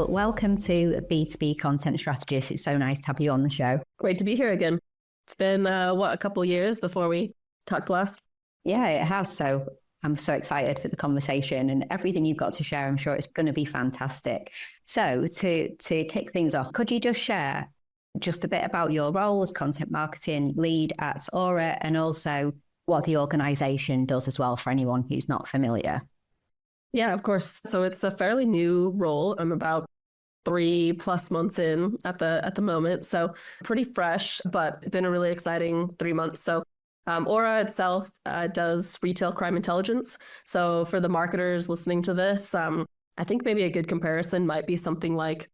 Well, welcome to B2B Content Strategist. It's so nice to have you on the show. Great to be here again. It's been, a couple of years before we talked last? Yeah, it has. So I'm so excited for the conversation and everything you've got to share. I'm sure it's going to be fantastic. So to kick things off, could you just share just a bit about your role as content marketing lead at Auror and also what the organization does as well for anyone who's not familiar? Yeah, of course. So it's a fairly new role. I'm about 3+ months in at the moment. So pretty fresh, but been a really exciting 3 months. So Auror itself does retail crime intelligence. So for the marketers listening to this, I think maybe a good comparison might be something like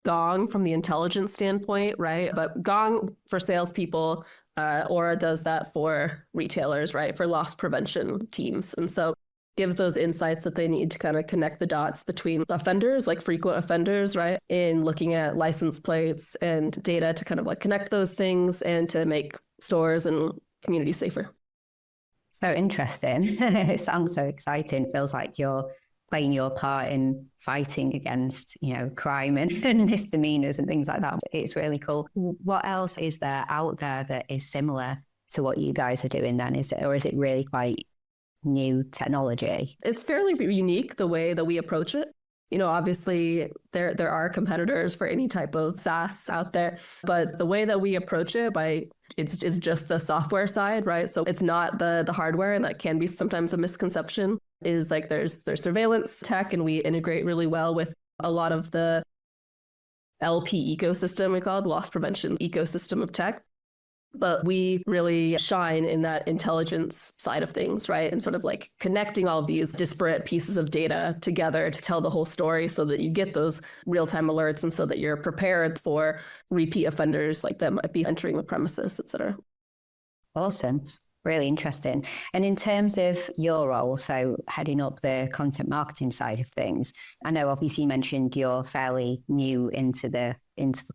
Gong from the intelligence standpoint, right? But Gong for salespeople, Auror does that for retailers, right? For loss prevention teams. And so gives those insights that they need to kind of connect the dots between offenders, like frequent offenders, right? In looking at license plates and data to kind of like connect those things and to make stores and communities safer. So interesting. It sounds so exciting. Feels like you're playing your part in fighting against, crime and misdemeanors and things like that. It's really cool. What else is there out there that is similar to what you guys are doing then? Is it really quite new technology? It's fairly unique the way that we approach it. Obviously there are competitors for any type of SaaS out there, but the way that we approach it it's just the software side, right? So it's not the hardware, and that can be sometimes a misconception. Is like there's surveillance tech, and we integrate really well with a lot of the LP ecosystem, we call it, loss prevention ecosystem of tech. But we really shine in that intelligence side of things, right? And sort of like connecting all of these disparate pieces of data together to tell the whole story so that you get those real-time alerts and so that you're prepared for repeat offenders like that might be entering the premises, et cetera. Awesome. Really interesting. And in terms of your role, so heading up the content marketing side of things, I know obviously you mentioned you're fairly new into the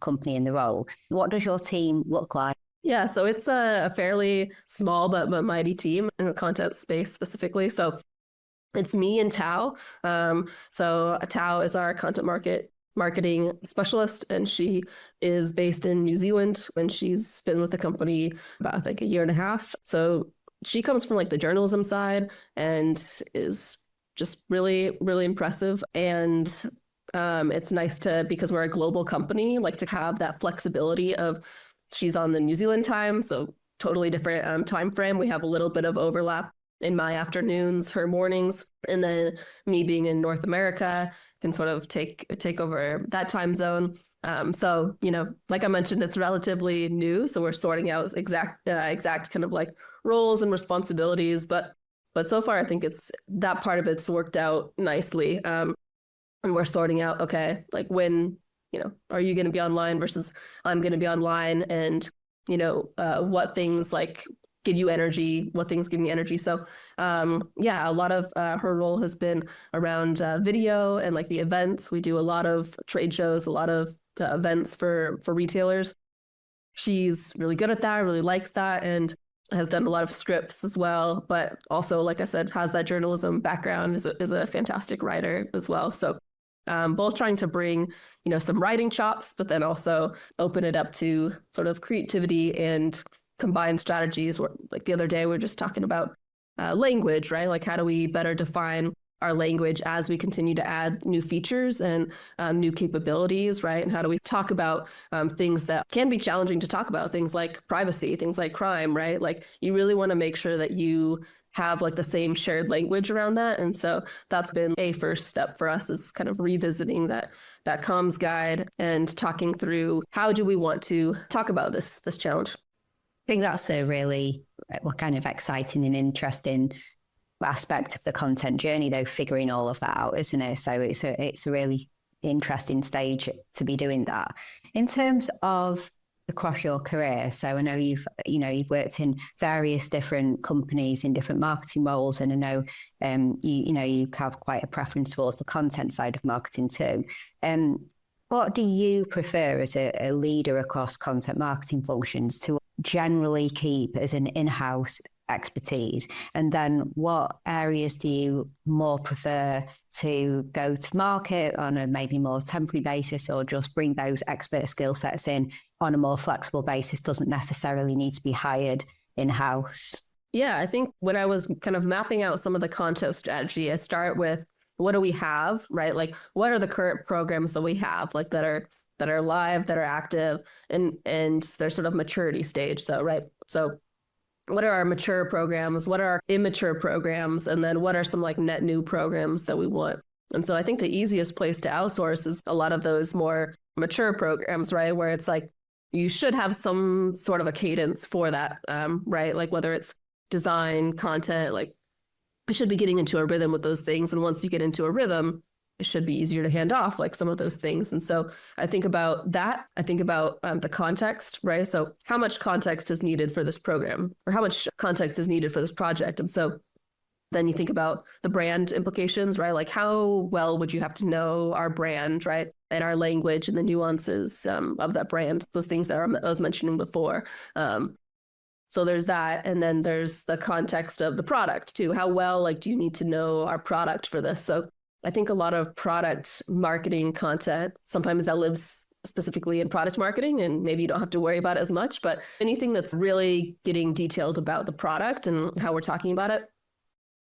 company and the role. What does your team look like? Yeah, so it's a fairly small but mighty team in the content space specifically. So it's me and Tao. So Tao is our content marketing specialist, and she is based in New Zealand, and she's been with the company about, I think, 1.5 years. So she comes from like the journalism side and is just really, really impressive. And it's nice because we're a global company, like to have that flexibility of she's on the New Zealand time, so totally different time frame. We have a little bit of overlap in my afternoons, her mornings, and then me being in North America can sort of take over that time zone. So, like I mentioned, it's relatively new, so we're sorting out exact kind of like roles and responsibilities. But so far, I think it's that part of it's worked out nicely, and we're sorting out, okay, like when. Are you going to be online versus I'm going to be online, and, what things like give you energy, what things give me energy. So, a lot of her role has been around video and like the events. We do a lot of trade shows, a lot of events for retailers. She's really good at that, really likes that, and has done a lot of scripts as well. But also, like I said, has that journalism background, is a fantastic writer as well. So both trying to bring, some writing chops, but then also open it up to sort of creativity and combined strategies. Like the other day, we were just talking about language, right? Like how do we better define our language as we continue to add new features and new capabilities, right? And how do we talk about things that can be challenging to talk about, things like privacy, things like crime, right? Like you really want to make sure that you have like the same shared language around that. And so that's been a first step for us, is kind of revisiting that comms guide and talking through how do we want to talk about this challenge. I think that's a really kind of exciting and interesting aspect of the content journey, though, figuring all of that out, isn't it? So it's a really interesting stage to be doing that. In terms of across your career, so I know you've worked in various different companies in different marketing roles, and I know you have quite a preference towards the content side of marketing too. What do you prefer as a leader across content marketing functions to generally keep as an in-house expertise? And then what areas do you more prefer to go to market on a maybe more temporary basis, or just bring those expert skill sets in on a more flexible basis? Doesn't necessarily need to be hired in-house. Yeah, I think when I was kind of mapping out some of the content strategy, I start with what do we have, right? Like what are the current programs that we have, like that are live, that are active, and their sort of maturity stage. So, right. So what are our mature programs? What are our immature programs? And then what are some like net new programs that we want? And so I think the easiest place to outsource is a lot of those more mature programs, right? Where it's like, you should have some sort of a cadence for that, right? Like whether it's design, content, like I should be getting into a rhythm with those things. And once you get into a rhythm, it should be easier to hand off like some of those things. And so I think about that. I think about the context, right? So how much context is needed for this program, or how much context is needed for this project? And so then you think about the brand implications, right? Like how well would you have to know our brand, right? And our language and the nuances of that brand, those things that I was mentioning before. So there's that. And then there's the context of the product too. How well, like, do you need to know our product for this? So I think a lot of product marketing content, sometimes that lives specifically in product marketing, and maybe you don't have to worry about it as much, but anything that's really getting detailed about the product and how we're talking about it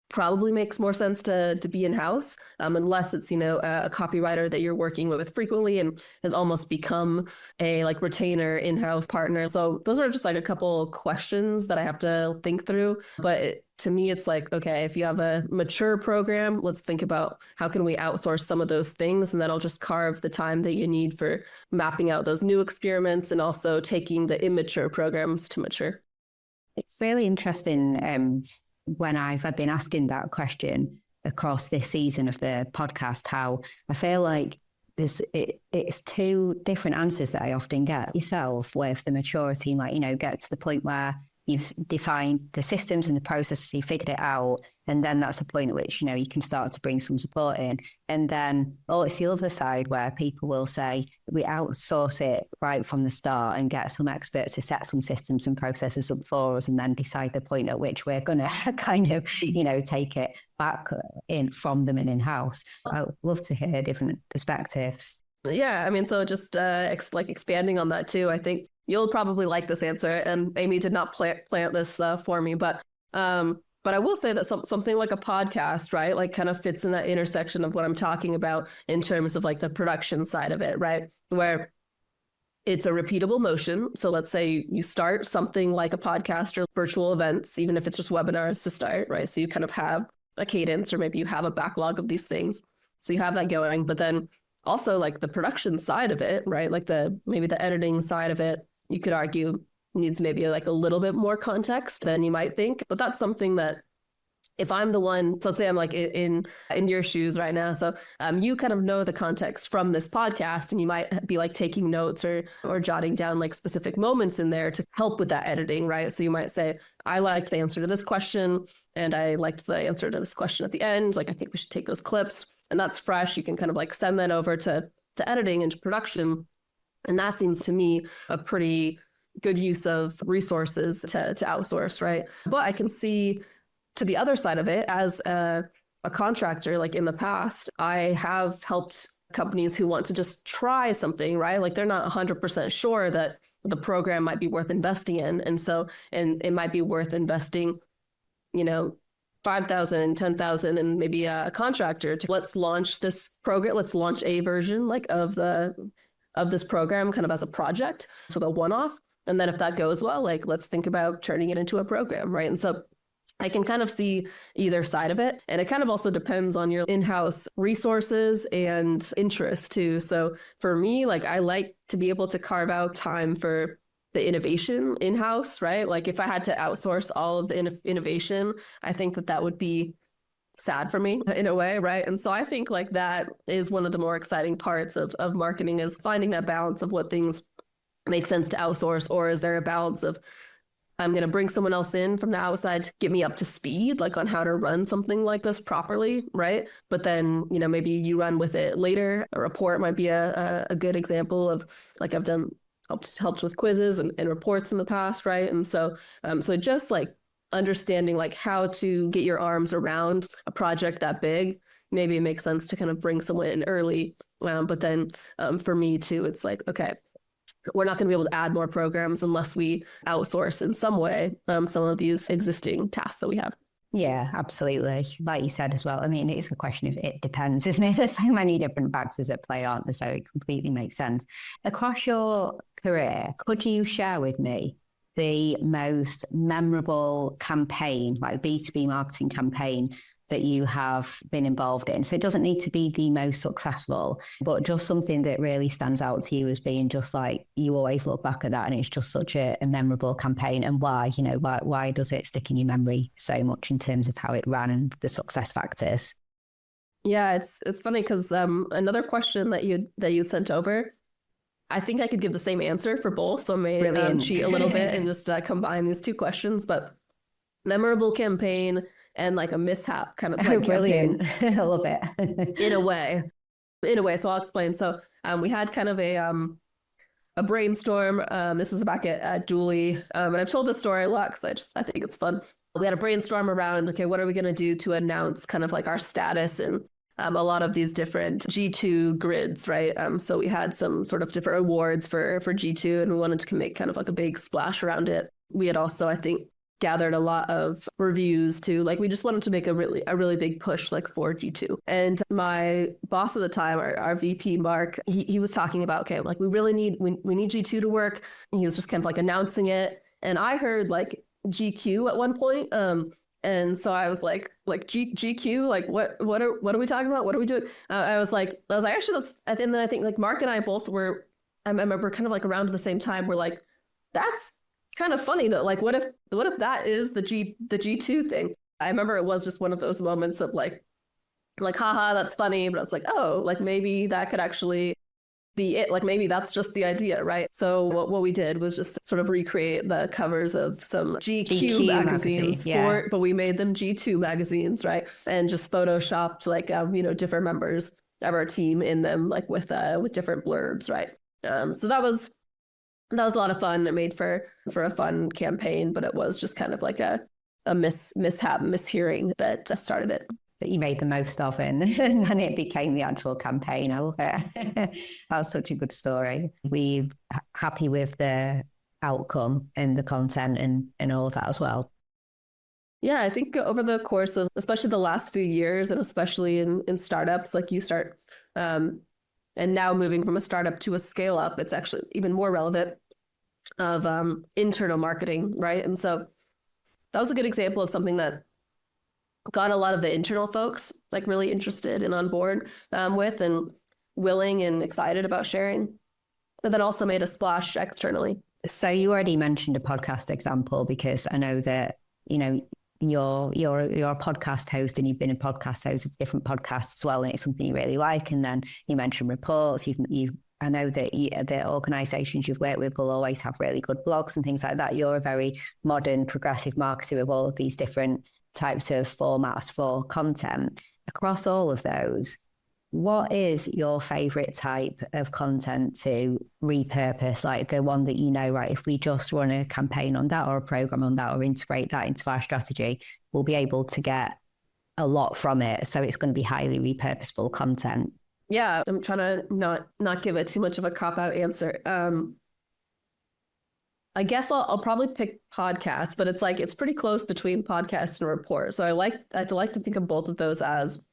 probably makes more sense to be in-house, unless it's, a copywriter that you're working with frequently and has almost become a like retainer in-house partner. So those are just like a couple questions that I have to think through. But to me, it's like, okay, if you have a mature program, let's think about how can we outsource some of those things, and that'll just carve the time that you need for mapping out those new experiments and also taking the immature programs to mature. It's really interesting. When I've been asking that question across this season of the podcast, how I feel like it's two different answers that I often get yourself with the maturity, like, get to the point where you've defined the systems and the processes, you figured it out, and then that's a point at which, you can start to bring some support in. And then, it's the other side where people will say, we outsource it right from the start and get some experts to set some systems and processes up for us, and then decide the point at which we're going to kind of, take it back in from them and in-house. I'd love to hear different perspectives. Yeah, I mean, so just expanding on that too, I think you'll probably like this answer, and Amy did not plant this for me, but I will say that something like a podcast, right, like kind of fits in that intersection of what I'm talking about in terms of like the production side of it, right, where it's a repeatable motion. So let's say you start something like a podcast or virtual events, even if it's just webinars to start, right? So you kind of have a cadence, or maybe you have a backlog of these things. So you have that going, but then also like the production side of it, right? Like maybe the editing side of it, you could argue needs maybe like a little bit more context than you might think. But that's something that if I'm the one, so let's say I'm like in your shoes right now. So you kind of know the context from this podcast, and you might be like taking notes or jotting down like specific moments in there to help with that editing, right? So you might say, I liked the answer to this question, and I liked the answer to this question at the end. Like, I think we should take those clips. And that's fresh. You can kind of like send that over to editing and to production. And that seems to me a pretty good use of resources to outsource, right? But I can see to the other side of it, as a contractor, like in the past, I have helped companies who want to just try something, right? Like they're not 100% sure that the program might be worth investing in. And it might be worth investing, $5,000, $10,000, and maybe a contractor to let's launch this program. Let's launch a version like of this program kind of as a project. So the one-off. And then if that goes well, like let's think about turning it into a program, right? And so I can kind of see either side of it. And it kind of also depends on your in-house resources and interest too. So for me, like I like to be able to carve out time for the innovation in-house, right? Like if I had to outsource all of the innovation, I think that would be sad for me in a way, right? And so I think like that is one of the more exciting parts of marketing, is finding that balance of what things make sense to outsource, or is there a balance of I'm going to bring someone else in from the outside to get me up to speed, like on how to run something like this properly, right? But then, maybe you run with it later. A report might be a good example of like I've helped with quizzes and reports in the past, right? And so it just like understanding like how to get your arms around a project that big, maybe it makes sense to kind of bring someone in early. But then for me too, it's like, okay, we're not going to be able to add more programs unless we outsource in some way some of these existing tasks that we have. Yeah, absolutely. Like you said as well, I mean, it's a question of it depends, isn't it? There's so many different factors at play, aren't there? So it completely makes sense. Across your career, could you share with me the most memorable campaign, like B2B marketing campaign that you have been involved in? So it doesn't need to be the most successful, but just something that really stands out to you as being just like, you always look back at that and it's just such a memorable campaign. And why, why does it stick in your memory so much in terms of how it ran and the success factors? Yeah, it's funny because another question that you sent over, I think I could give the same answer for both. So I may cheat a little bit and just combine these two questions, but memorable campaign and like a mishap kind of like brilliant. I love it. in a way. So I'll explain. So we had kind of a brainstorm. This was back at Julie. And I've told this story a lot because I think it's fun. We had a brainstorm around, okay, what are we going to do to announce kind of like our status and a lot of these different G2 grids, right? So we had some sort of different awards for G2 and we wanted to make kind of like a big splash around it. We had also, I think, gathered a lot of reviews too. Like we just wanted to make a really big push like for G2. And my boss at the time, our VP Mark, he was talking about, okay, like we need G2 to work. And he was just kind of like announcing it. And I heard like GQ at one point. And so I was like GQ, like what are we talking about? What are we doing? I was like, actually that's, and then I think like Mark and I both were, I remember kind of like around at the same time, we're like, that's kind of funny though. Like what if that is the G2 thing? I remember it was just one of those moments of like haha, that's funny, but I was like, oh, like maybe that could actually be it. Like maybe that's just the idea, right? So what we did was just sort of recreate the covers of some GQ magazines but we made them G2 magazines, right? And just photoshopped like different members of our team in them, like with different blurbs, right? So that was a lot of fun. It made for a fun campaign, but it was just kind of like a mishearing that started it. That you made the most of it, and then it became the actual campaign. I love it. That's such a good story. We're happy with the outcome and the content and all of that as well. Yeah, I think over the course of especially the last few years, and especially in startups, like you start and now moving from a startup to a scale up, it's actually even more relevant of internal marketing, right? And so that was a good example of something that got a lot of the internal folks like really interested and on board with and willing and excited about sharing, but then also made a splash externally. So you already mentioned a podcast example, because I know that, you're a podcast host and you've been a podcast host of different podcasts as well, and it's something you really like. And then you mentioned reports. I know that the organisations you've worked with will always have really good blogs and things like that. You're a very modern, progressive marketer with all of these different types of formats for content. Across all of those, what is your favourite type of content to repurpose? Like the one that right, if we just run a campaign on that or a programme on that or integrate that into our strategy, we'll be able to get a lot from it. So it's going to be highly repurposable content. Yeah, I'm trying to not give it too much of a cop-out answer. I guess I'll probably pick podcast, but it's pretty close between podcast and report. So I like to think of both of those as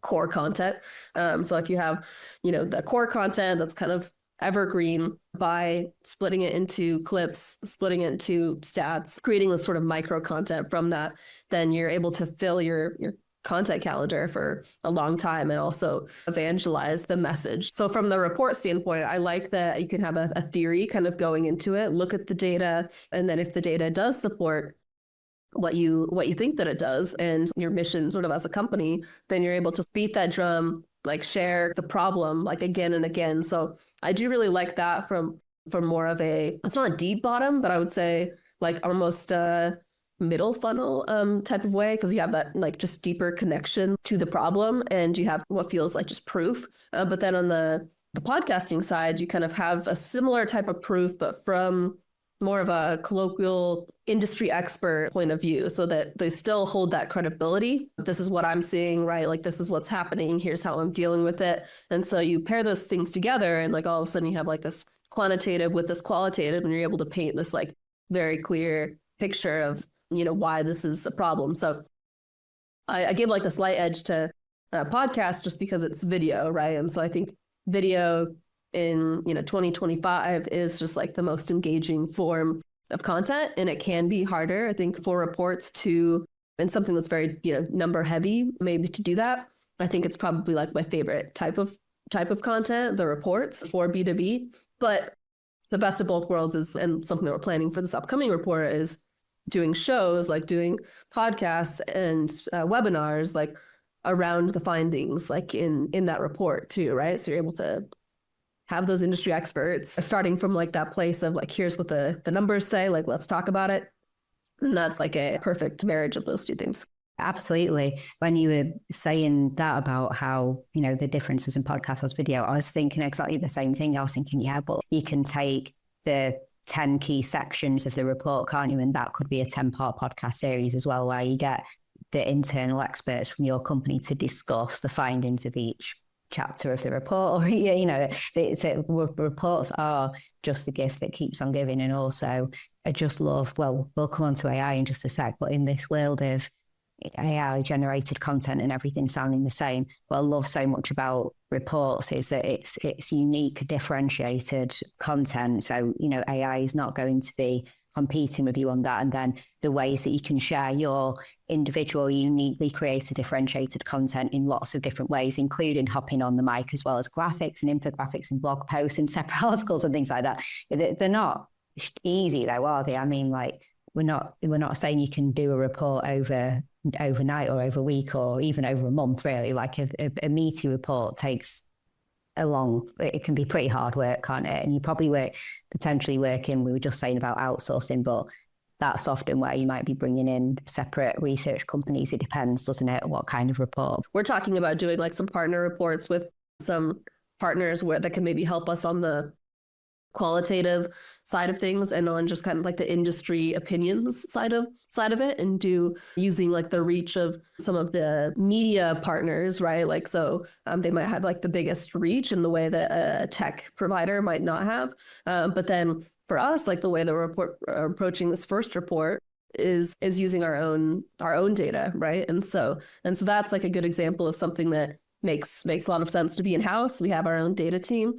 core content. So if you have, the core content that's kind of evergreen, by splitting it into clips, splitting it into stats, creating this sort of micro content from that, then you're able to fill your content calendar for a long time and also evangelize the message. So from the report standpoint, I like that you can have a theory kind of going into it, look at the data, and then if the data does support what you think that it does and your mission sort of as a company, then you're able to beat that drum, like share the problem like again and again. So I do really like that from more of it's not a deep bottom, but I would say like almost middle funnel type of way, because you have that like just deeper connection to the problem and you have what feels like just proof. But then on the podcasting side, you kind of have a similar type of proof, but from more of a colloquial industry expert point of view so that they still hold that credibility. This is what I'm seeing, right? Like, this is what's happening. Here's how I'm dealing with it. And so you pair those things together and like all of a sudden you have like this quantitative with this qualitative and you're able to paint this like very clear picture of, why this is a problem. So I give like the slight edge to podcast just because it's video, right? And so I think video in 2025 is just like the most engaging form of content, and it can be harder, I think, for reports to, and something that's very number heavy, maybe to do that. I think it's probably like my favorite type of content, the reports for B2B. But the best of both worlds is, and something that we're planning for this upcoming report is doing shows, like doing podcasts and webinars, like around the findings, like in that report too, right? So you're able to have those industry experts starting from like that place of like, here's what the numbers say, like, let's talk about it. And that's like a perfect marriage of those two things. Absolutely. When you were saying that about how, the differences in podcast as video, I was thinking exactly the same thing. I was thinking, yeah, but you can take the 10 key sections of the report, can't you? And that could be a 10-part podcast series as well, where you get the internal experts from your company to discuss the findings of each chapter of the report. Or, reports are just the gift that keeps on giving. And also, I just love, well, we'll come on to AI in just a sec, but in this world of AI generated content and everything sounding the same, what I love so much about reports is that it's unique, differentiated content. So, AI is not going to be competing with you on that. And then the ways that you can share your individual, uniquely created, differentiated content in lots of different ways, including hopping on the mic, as well as graphics and infographics and blog posts and separate articles and things like that. They're not easy though, are they? I mean, like, we're not saying you can do a report overnight or over a week or even over a month, really. Like a meaty report takes it can be pretty hard work, can't it? And you probably potentially working, we were just saying about outsourcing, but that's often where you might be bringing in separate research companies. It depends, doesn't it, what kind of report? We're talking about doing like some partner reports with some partners that can maybe help us on the qualitative side of things and on just kind of like the industry opinions side of it, and using like the reach of some of the media partners, right? Like, so they might have like the biggest reach in the way that a tech provider might not have. But then for us, like the way that we're approaching this first report is using our own data, right? And so that's like a good example of something that makes a lot of sense to be in-house. We have our own data team,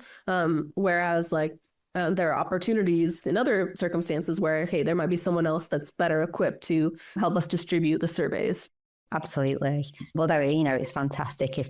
whereas like there are opportunities in other circumstances where, hey, there might be someone else that's better equipped to help us distribute the surveys. Absolutely. Although, it's fantastic if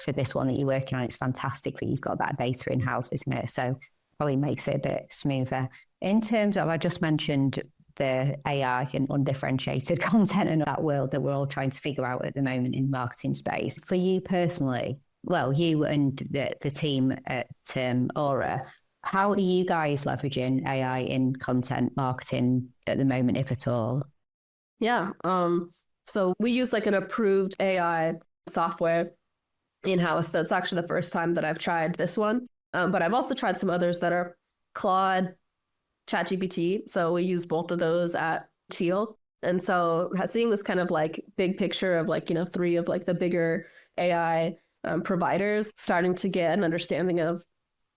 for this one that you're working on, it's fantastic that you've got that data in-house, isn't it? So probably makes it a bit smoother. In terms of, I just mentioned the AI and undifferentiated content and that world that we're all trying to figure out at the moment in marketing space. For you personally, well, you and the team at Auror, how are you guys leveraging AI in content marketing at the moment, if at all? Yeah. So we use like an approved AI software in-house. That's actually the first time that I've tried this one. But I've also tried some others that are Claude, ChatGPT. So we use both of those at Teal. And so seeing this kind of like big picture of like, 3 of like the bigger AI providers, starting to get an understanding of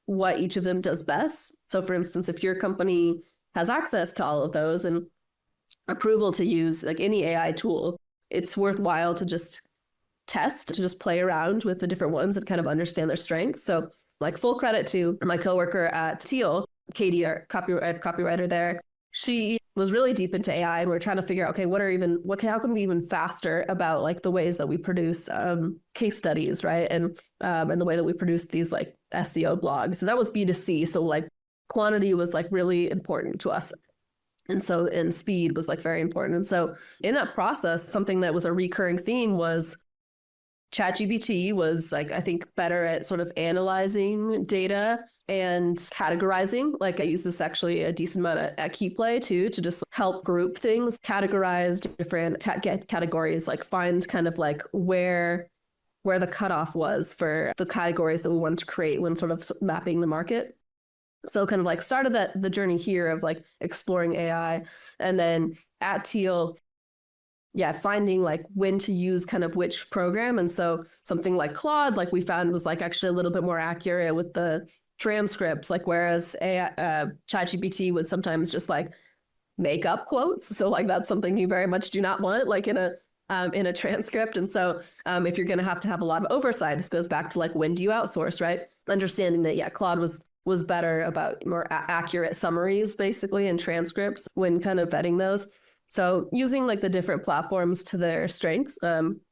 what each of them does best. So for instance, if your company has access to all of those and approval to use like any AI tool, it's worthwhile to just test, to just play around with the different ones and kind of understand their strengths. So like full credit to my coworker at Teal, Katie, our copywriter there. She was really deep into AI, and we're trying to figure out, okay, how can we be even faster about like the ways that we produce case studies, right? And the way that we produce these like SEO blogs. So that was B2C. So like quantity was like really important to us. And speed was like very important. And so in that process, something that was a recurring theme was ChatGPT was like, I think, better at sort of analyzing data and categorizing. Like I use this actually a decent amount at KeyPlay too, to just help group things, categorize different categories, like find kind of like where the cutoff was for the categories that we wanted to create when sort of mapping the market. So kind of like started the journey here of like exploring AI, and then at Teal, finding like when to use kind of which program. And so something like Claude, like we found was like actually a little bit more accurate with the transcripts, like whereas ChatGPT would sometimes just like make up quotes. So like that's something you very much do not want like in a transcript. And so if you're going to have a lot of oversight, this goes back to like, when do you outsource, right? Understanding that, Claude was better about more accurate summaries basically and transcripts when kind of vetting those. So using like the different platforms to their strengths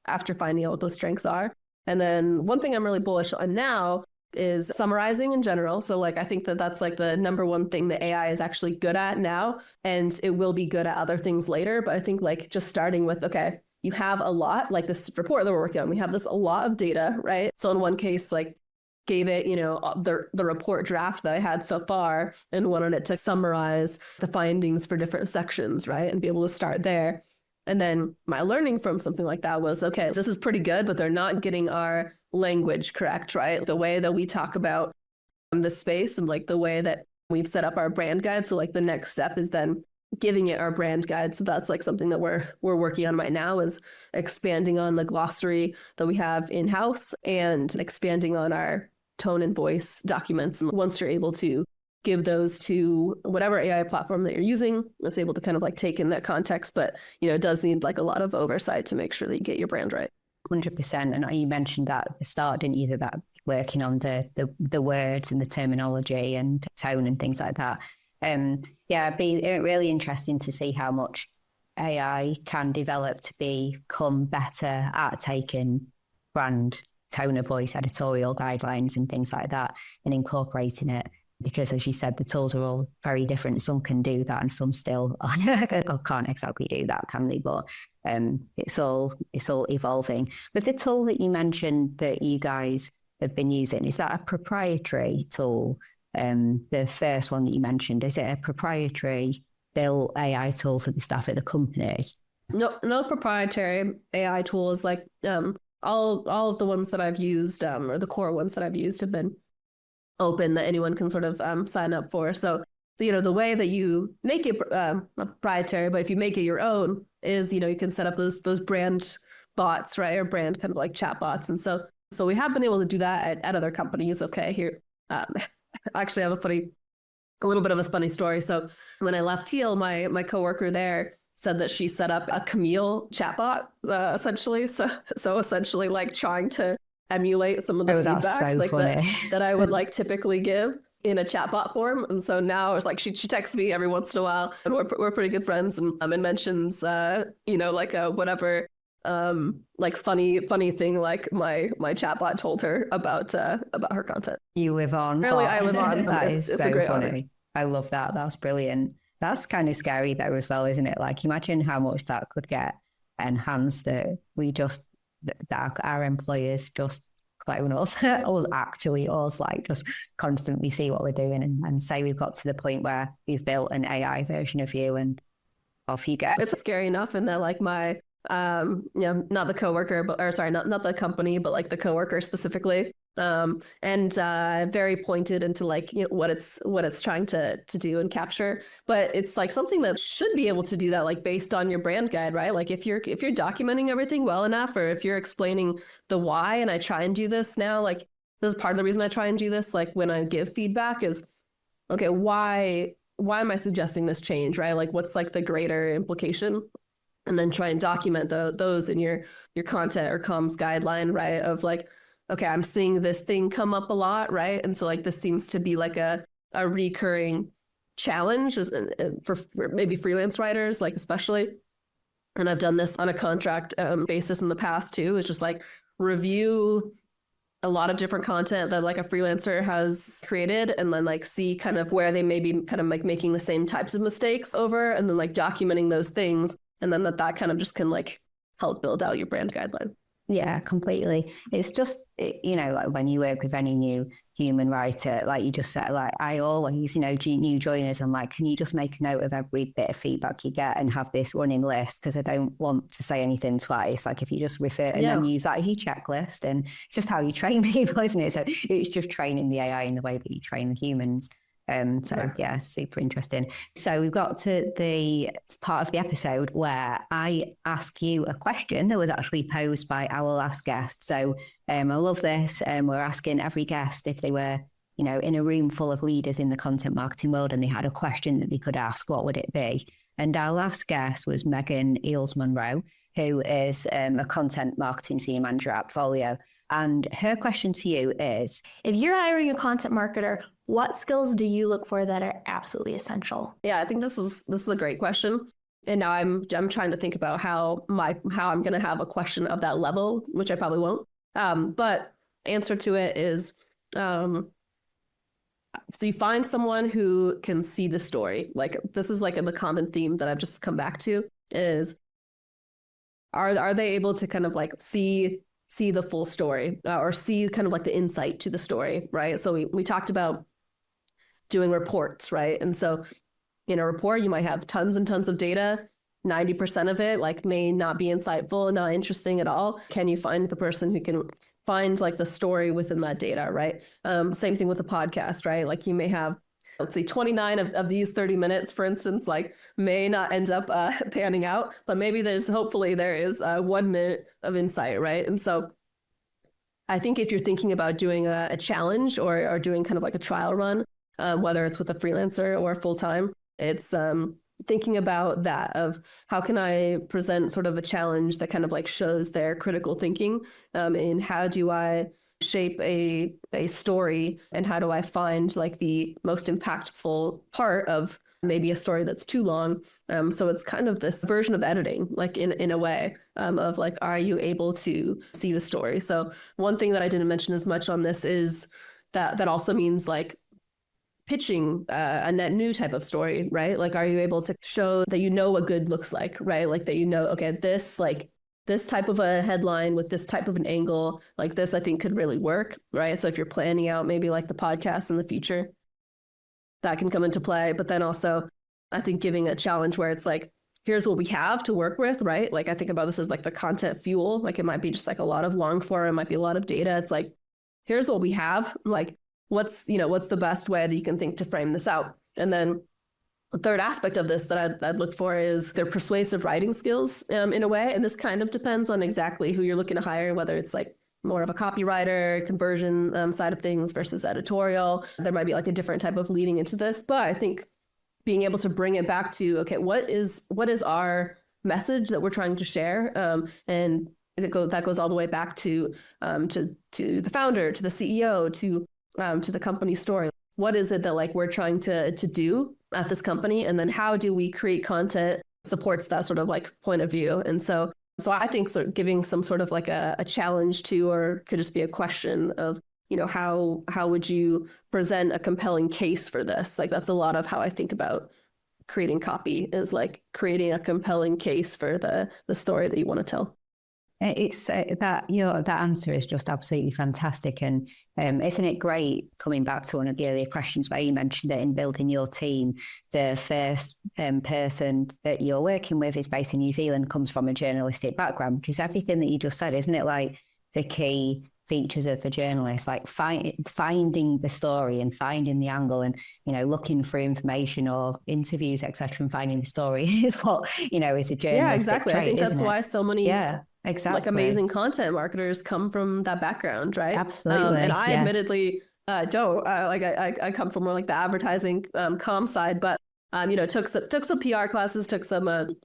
after finding out what those strengths are. And then one thing I'm really bullish on now is summarizing in general. So like, I think that's like the number one thing that AI is actually good at now, and it will be good at other things later. But I think like just starting with, okay, you have a lot, like this report that we're working on, we have a lot of data, right? So in one case, like gave it, the report draft that I had so far and wanted it to summarize the findings for different sections, right? And be able to start there. And then my learning from something like that was, okay, this is pretty good, but they're not getting our language correct, right? The way that we talk about the space and like the way that we've set up our brand guide. So like the next step is then giving it our brand guide. So that's like something that we're working on right now, is expanding on the glossary that we have in-house and expanding on our tone and voice documents. And once you're able to give those to whatever AI platform that you're using, it's able to kind of like take in that context, but it does need like a lot of oversight to make sure that you get your brand right. 100%. And you mentioned that at the start, didn't you, that working on the words and the terminology and tone and things like that. It'd be really interesting to see how much AI can develop to become better at taking brand tone of voice editorial guidelines and things like that and incorporating it. Because as you said, the tools are all very different. Some can do that and some still can't exactly do that, can they? But it's all evolving. But the tool that you mentioned that you guys have been using, is that a proprietary tool? The first one that you mentioned, is it a proprietary built AI tool for the staff at the company? No proprietary AI tools. Like all of the ones that I've used, or the core ones that I've used, have been open that anyone can sort of sign up for. So, the way that you make it not proprietary, but if you make it your own, is, you can set up those brand bots, right? Or brand kind of like chat bots. And so we have been able to do that at other companies. Okay, here, actually I have a little bit of a funny story. So when I left Teal, my coworker there said that she set up a Camille chatbot, essentially. So essentially like trying to emulate some of the feedback so like that I would like typically give in a chatbot form. And so now it's like she texts me every once in a while, and we're pretty good friends, and mentions like whatever like funny thing like my chatbot told her about her content. You live on. Really, I live on. That is it's so a great funny. honor. I love that. That's brilliant. That's kind of scary though as well, isn't it? Like imagine how much that could get enhanced, that our employers just clone us, us like just constantly see what we're doing and say we've got to the point where we've built an AI version of you and off you go. It's scary enough in that like my not the coworker, not the company, but like the coworker specifically, and very pointed into like what it's trying to do and capture. But it's like something that should be able to do that, like based on your brand guide, right? Like if you're documenting everything well enough, or if you're explaining the why. And I try and do this now, like this is part of the reason I try and do this, like when I give feedback, is okay, why am I suggesting this change, right? Like what's like the greater implication? And then try and document those in your content or comms guideline, right? Of like, okay, I'm seeing this thing come up a lot, right? And so like this seems to be like a recurring challenge for maybe freelance writers, like especially. And I've done this on a contract basis in the past too, is just like review a lot of different content that like a freelancer has created, and then like see kind of where they may be kind of like making the same types of mistakes over, and then like documenting those things. And then that kind of just can like help build out your brand guideline. Yeah, completely. It's just, like when you work with any new human writer, like you just said, like I always, new joiners, I'm like, can you just make a note of every bit of feedback you get and have this running list? Because I don't want to say anything twice. Like if you just refer and then use that as your checklist, and it's just how you train people, isn't it? So it's just training the AI in the way that you train the humans. Yeah, super interesting. So we've got to the part of the episode where I ask you a question that was actually posed by our last guest. So I love this. We're asking every guest if they were, in a room full of leaders in the content marketing world and they had a question that they could ask, what would it be? And our last guest was Megan Eels-Monroe, who is a content marketing senior manager at Folio. And her question to you is, if you're hiring a content marketer, what skills do you look for that are absolutely essential? Yeah, I think this is a great question. And now I'm trying to think about how I'm going to have a question of that level, which I probably won't. But answer to it is, so you find someone who can see the story. Like, this is like the common theme that I've just come back to is, are they able to kind of like see the full story or see kind of like the insight to the story, right? So we talked about doing reports, right? And so in a report, you might have tons and tons of data. 90% of it like may not be insightful, not interesting at all. Can you find the person who can find like the story within that data, right? Same thing with a podcast, right? Like you may have, let's see, 29 of these 30 minutes, for instance, like may not end up panning out, but maybe hopefully there is 1 minute of insight, right? And so I think if you're thinking about doing a challenge or doing kind of like a trial run, whether it's with a freelancer or full-time, it's thinking about that of how can I present sort of a challenge that kind of like shows their critical thinking, and how do I shape a story, and how do I find like the most impactful part of maybe a story that's too long. So it's kind of this version of editing, like in a way, of like, are you able to see the story? So one thing that I didn't mention as much on this is that also means like pitching a net new type of story, right? Like, are you able to show that you know what good looks like, right? Like that, okay, this type of a headline with this type of an angle, like this, I think could really work, right? So if you're planning out maybe like the podcast in the future, that can come into play. But then also, I think giving a challenge where it's like, here's what we have to work with, right? Like I think about this as like the content fuel. Like it might be just like a lot of long form, it might be a lot of data. It's like, here's what we have. Like, what's the best way that you can think to frame this out? And then the third aspect of this that I'd look for is their persuasive writing skills, in a way. And this kind of depends on exactly who you're looking to hire, whether it's like more of a copywriter, conversion side of things versus editorial. There might be like a different type of leading into this, but I think being able to bring it back to, okay, what is our message that we're trying to share? And that goes all the way back to the founder, to the CEO, to the company story. What is it that like we're trying to do at this company? And then how do we create content supports that sort of like point of view? And so I think sort of giving some sort of like a challenge to, or could just be a question of, how would you present a compelling case for this? Like that's a lot of how I think about creating copy, is like creating a compelling case for the story that you want to tell. It's that answer is just absolutely fantastic. And isn't it great, coming back to one of the earlier questions where you mentioned it in building your team, the first person that you're working with is based in New Zealand, comes from a journalistic background, because everything that you just said, isn't it like the key features of a journalist, like finding the story and finding the angle and, looking for information or interviews, etc., and finding the story is what, is a journalistic Yeah, exactly. trait, I think that's why so many exactly. like amazing content marketers come from that background, right? Absolutely. And I admittedly don't. I come from more like the advertising comm side, but took some PR classes, took some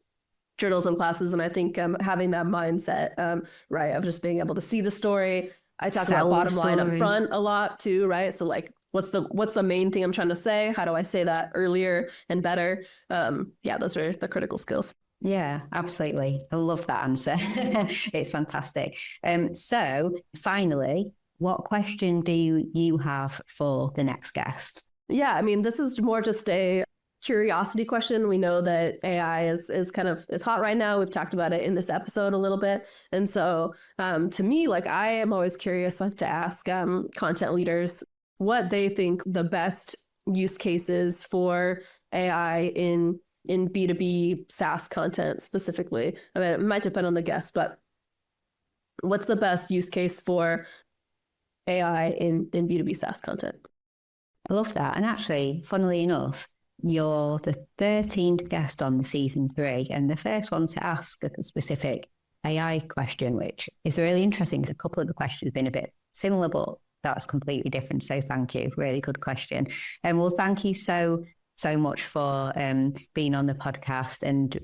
journalism classes, and I think having that mindset, right, of just being able to see the story. I talk about bottom line up front a lot too, right? So like, what's the main thing I'm trying to say? How do I say that earlier and better? Those are the critical skills. Yeah, absolutely. I love that answer. It's fantastic. So finally, what question do you have for the next guest? Yeah, I mean, this is more just a curiosity question. We know that AI is hot right now. We've talked about it in this episode a little bit. And so to me, like I am always curious to ask content leaders what they think the best use cases for AI in B2B SaaS content specifically. I mean, it might depend on the guest, but what's the best use case for AI in B2B SaaS content? I love that. And actually, funnily enough, you're the 13th guest on the season 3 and the first one to ask a specific AI question, which is really interesting because a couple of the questions have been a bit similar, but that's completely different. So thank you. Really good question. And well, thank you so much for being on the podcast, and,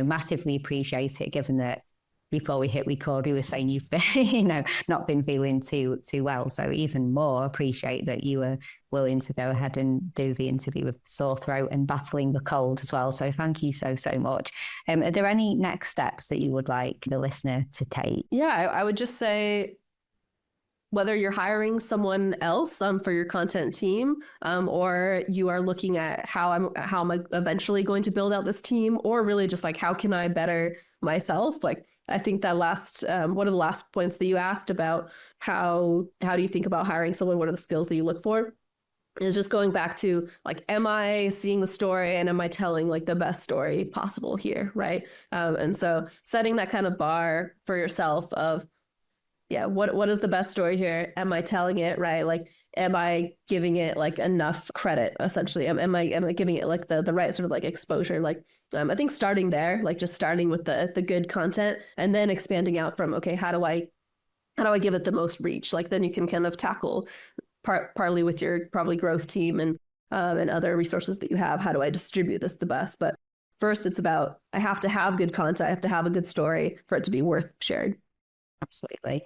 massively appreciate it, given that before we hit record, we were saying you've been, not been feeling too well. So even more appreciate that you were willing to go ahead and do the interview with sore throat and battling the cold as well. So thank you so much. Are there any next steps that you would like the listener to take? Yeah, I would just say, whether you're hiring someone else for your content team, or you are looking at how am I eventually going to build out this team, or really just like, how can I better myself? Like, I think that one of the last points that you asked about how do you think about hiring someone? What are the skills that you look for? Is just going back to like, am I seeing the story and am I telling like the best story possible here, right? And so setting that kind of bar for yourself of, yeah, what is the best story here? Am I telling it right? Like, am I giving it like enough credit? Essentially, am I giving it like the right sort of like exposure? Like, I think starting there, like just starting with the good content, and then expanding out from, okay, how do I give it the most reach? Like, then you can kind of tackle partly with your probably growth team and other resources that you have. How do I distribute this the best? But first, it's about, I have to have good content. I have to have a good story for it to be worth sharing. Absolutely.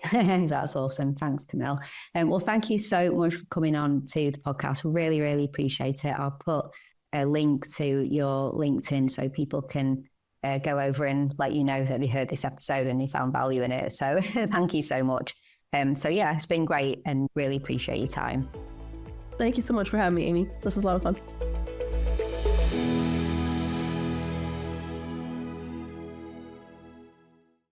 That's awesome. Thanks, Camille. Well, thank you so much for coming on to the podcast. We really, really appreciate it. I'll put a link to your LinkedIn so people can go over and let you know that they heard this episode and they found value in it. So thank you so much. So yeah, it's been great and really appreciate your time. Thank you so much for having me, Amy. This was a lot of fun.